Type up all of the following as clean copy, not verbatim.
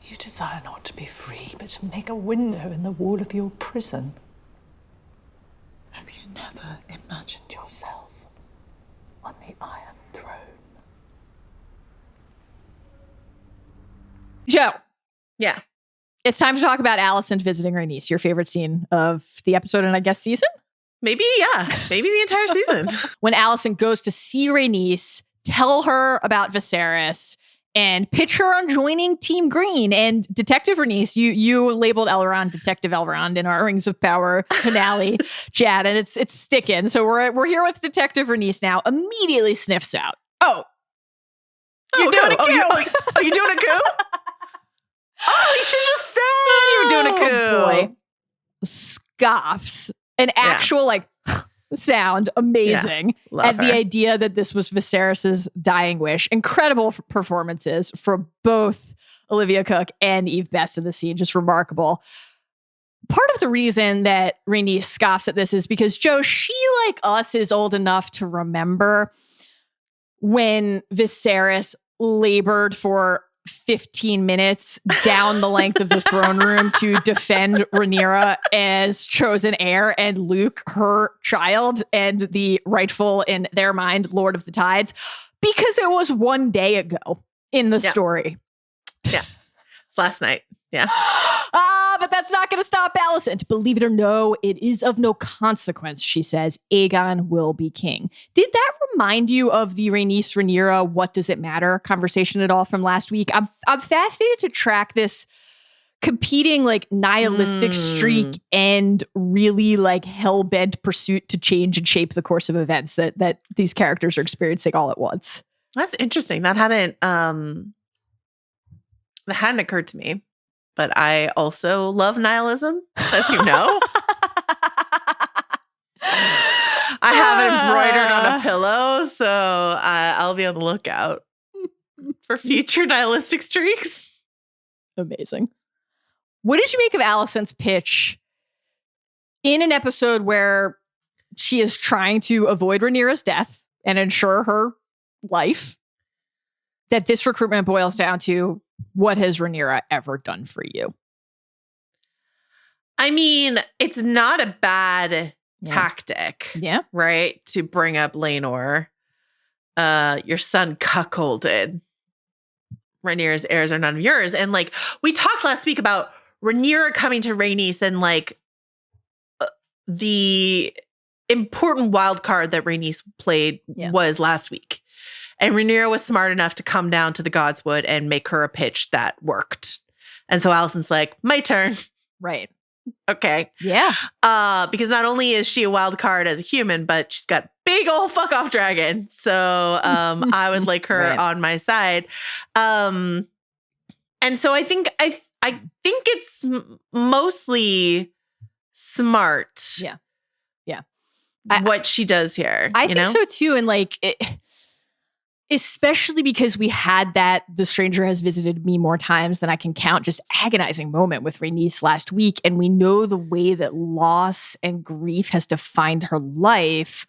You desire not to be free, but to make a window in the wall of your prison. Have you never imagined yourself on the Iron Throne? Joe. Yeah. It's time to talk about Alicent visiting Rhaenys, your favorite scene of the episode and I guess season? Maybe, yeah. Maybe the entire season. When Alicent goes to see Rhaenys, tell her about Viserys, and pitch her on joining Team Green. And Detective Rhaenys, you labeled Elrond Detective Elrond in our Rings of Power finale chat, and it's sticking. So we're here with Detective Rhaenys now. Immediately sniffs out. You're doing a coup. You're doing a coup? Oh, you should just say you were doing a coup. Boy. Scoffs. An actual sound, amazing. Yeah, the idea that this was Viserys's dying wish. Incredible performances for both Olivia Cooke and Eve Best in the scene. Just remarkable. Part of the reason that Rhaenys scoffs at this is because, Joe, she, like us, is old enough to remember when Viserys labored for 15 minutes down the length of the throne room to defend Rhaenyra as chosen heir and Luke, her child, and the rightful, in their mind, Lord of the Tides, because it was one day ago in the story. Yeah. It's last night. Yeah. But that's not going to stop Alicent. Believe it or no, it is of no consequence, she says. Aegon will be king. Did that remind you of the Rhaenys Rhaenyra what does it matter conversation at all from last week? I'm fascinated to track this competing nihilistic streak and really hell-bent pursuit to change and shape the course of events that these characters are experiencing all at once. That's interesting. That hadn't occurred to me. But I also love nihilism, as you know. I have it embroidered on a pillow, so I'll be on the lookout for future nihilistic streaks. Amazing. What did you make of Alicent's pitch in an episode where she is trying to avoid Rhaenyra's death and ensure her life, that this recruitment boils down to, what has Rhaenyra ever done for you? I mean, it's not a bad tactic, right? To bring up Laenor. Your son cuckolded. Rhaenyra's heirs are none of yours. And we talked last week about Rhaenyra coming to Rhaenys and the important wild card that Rhaenys played was last week. And Rhaenyra was smart enough to come down to the Godswood and make her a pitch that worked. And so Alicent's like, my turn. Right. Okay. Yeah. Because not only is she a wild card as a human, but she's got big old fuck off dragon. So I would like her on my side. And so I think it's mostly smart. Yeah. Yeah. What she does here. I think so too. And especially because we had that The Stranger Has Visited Me More Times Than I Can Count, just agonizing moment with Rhaenys last week. And we know the way that loss and grief has defined her life.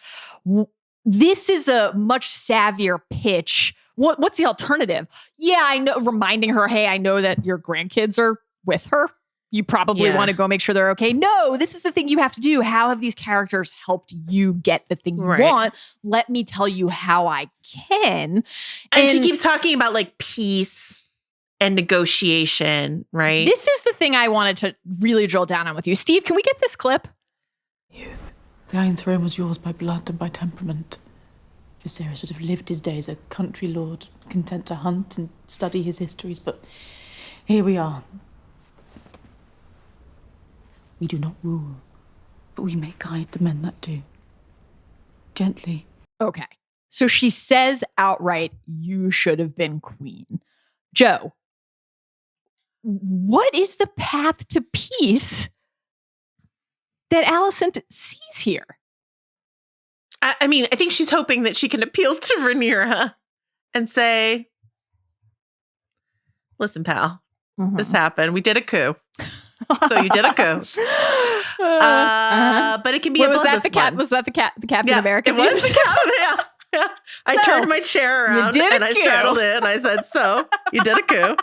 This is a much savvier pitch. What's the alternative? Yeah, I know, reminding her, hey, I know that your grandkids are with her. You probably want to go make sure they're okay. No, this is the thing you have to do. How have these characters helped you get the thing you want? Let me tell you how I can. And she keeps talking about peace and negotiation, right? This is the thing I wanted to really drill down on with you. Steve, can we get this clip? The Iron Throne was yours by blood and by temperament. Viserys would have lived his days a country lord, content to hunt and study his histories, but here we are. We do not rule, but we may guide the men that do. Gently. Okay. So she says outright, you should have been queen. Joe, what is the path to peace that Alicent sees here? I mean, I think she's hoping that she can appeal to Rhaenyra and say, listen, pal, this happened. We did a coup. So you did a coup. But it can be was that the Captain America? It was the Captain. Yeah. I turned my chair around and I straddled it and I said, so you did a coup.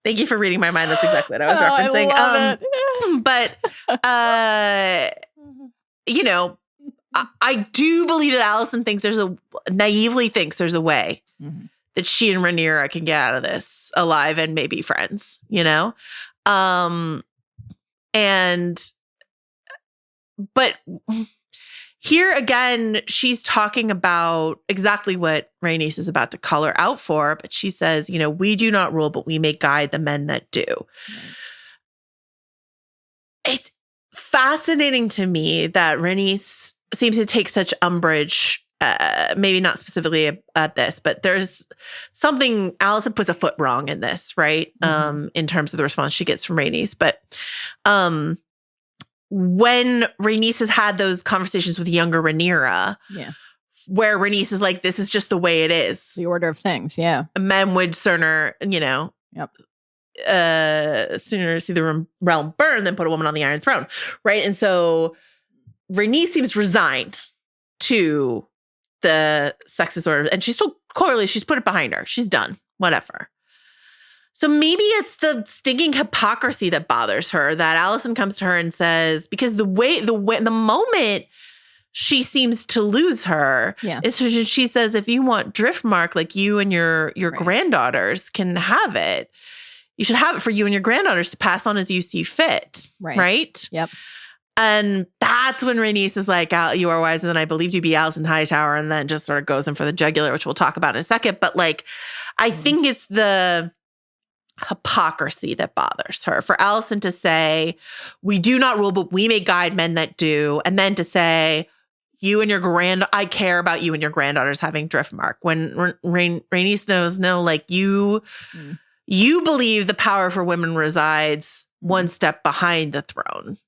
Thank you for reading my mind. That's exactly what I was referencing. I love But you know, I do believe that Alicent naively thinks there's a way that she and Rhaenyra can get out of this alive and maybe friends, you know? But here again, she's talking about exactly what Rhaenys is about to call her out for, but she says, you know, we do not rule, but we may guide the men that do. It's fascinating to me that Rhaenys seems to take such umbrage, maybe not specifically at this, but there's something, Alicent puts a foot wrong in this, right? In terms of the response she gets from Rhaenys. But when Rhaenys has had those conversations with younger Rhaenyra, where Rhaenys is like, this is just the way it is. The order of things, Men would sooner, you know, sooner see the realm burn than put a woman on the Iron Throne, right? And so Rhaenys seems resigned to the sexist order, and she's still clearly, she's put it behind her. She's done, whatever. So maybe it's the stinking hypocrisy that bothers her, that Alicent comes to her and says, because the moment she seems to lose her is she says, if you want Driftmark, like you and your granddaughters can have it, you should have it for you and your granddaughters to pass on as you see fit. Right? Yep. And that's when Rhaenys is like, you are wiser than I believed you be, Alicent Hightower, and then just sort of goes in for the jugular, which we'll talk about in a second. But like, I think it's the hypocrisy that bothers her. For Alicent to say, we do not rule, but we may guide men that do. And then to say, I care about you and your granddaughters having Driftmark. When Rhaenys knows, no, like you believe the power for women resides one step behind the throne.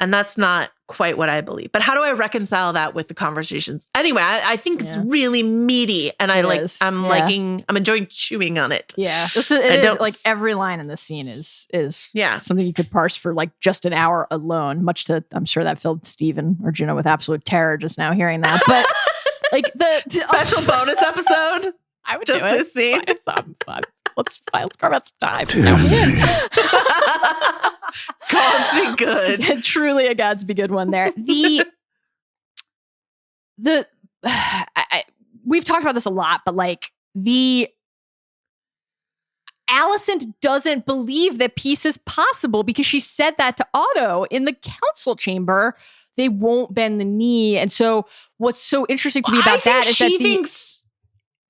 And that's not quite what I believe. But how do I reconcile that with the conversations? Anyway, I think it's really meaty, and I'm enjoying chewing on it. Yeah, it is like every line in this scene is something you could parse for like just an hour alone. Much to, I'm sure that filled Steven or Juno with absolute terror just now hearing that. But like the special bonus episode, I would just do it. This scene. Let's carve out some time. Godspeed good. Truly a Godspeed good one there. We've talked about this a lot, but like Alicent doesn't believe that peace is possible because she said that to Otto in the council chamber. They won't bend the knee. And so what's so interesting to me about that is that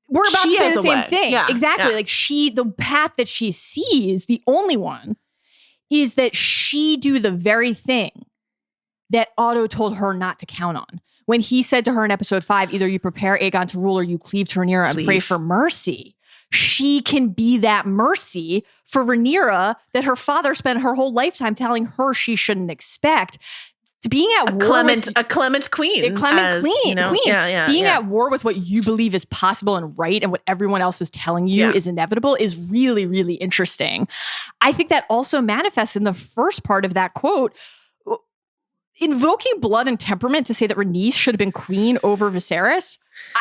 we're about to say the same thing. Yeah, exactly. Yeah. Like the path that she sees, the only one, is that she do the very thing that Otto told her not to count on. When he said to her in episode 5, either you prepare Aegon to rule or you cleave to Rhaenyra and pray for mercy. She can be that mercy for Rhaenyra that her father spent her whole lifetime telling her she shouldn't expect. Being at war a clement queen. A clement queen. You know, being at war with what you believe is possible and right and what everyone else is telling you is inevitable is really, really interesting. I think that also manifests in the first part of that quote. Invoking blood and temperament to say that Rhaenys should have been queen over Viserys,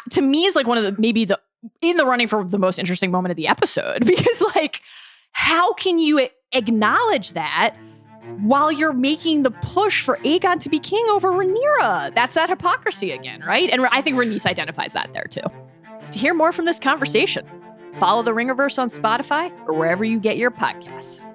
to me is like one of the in the running for the most interesting moment of the episode. Because like, how can you acknowledge that while you're making the push for Aegon to be king over Rhaenyra? That's that hypocrisy again, right? And I think Rhaenys identifies that there too. To hear more from this conversation, follow the Ringerverse on Spotify or wherever you get your podcasts.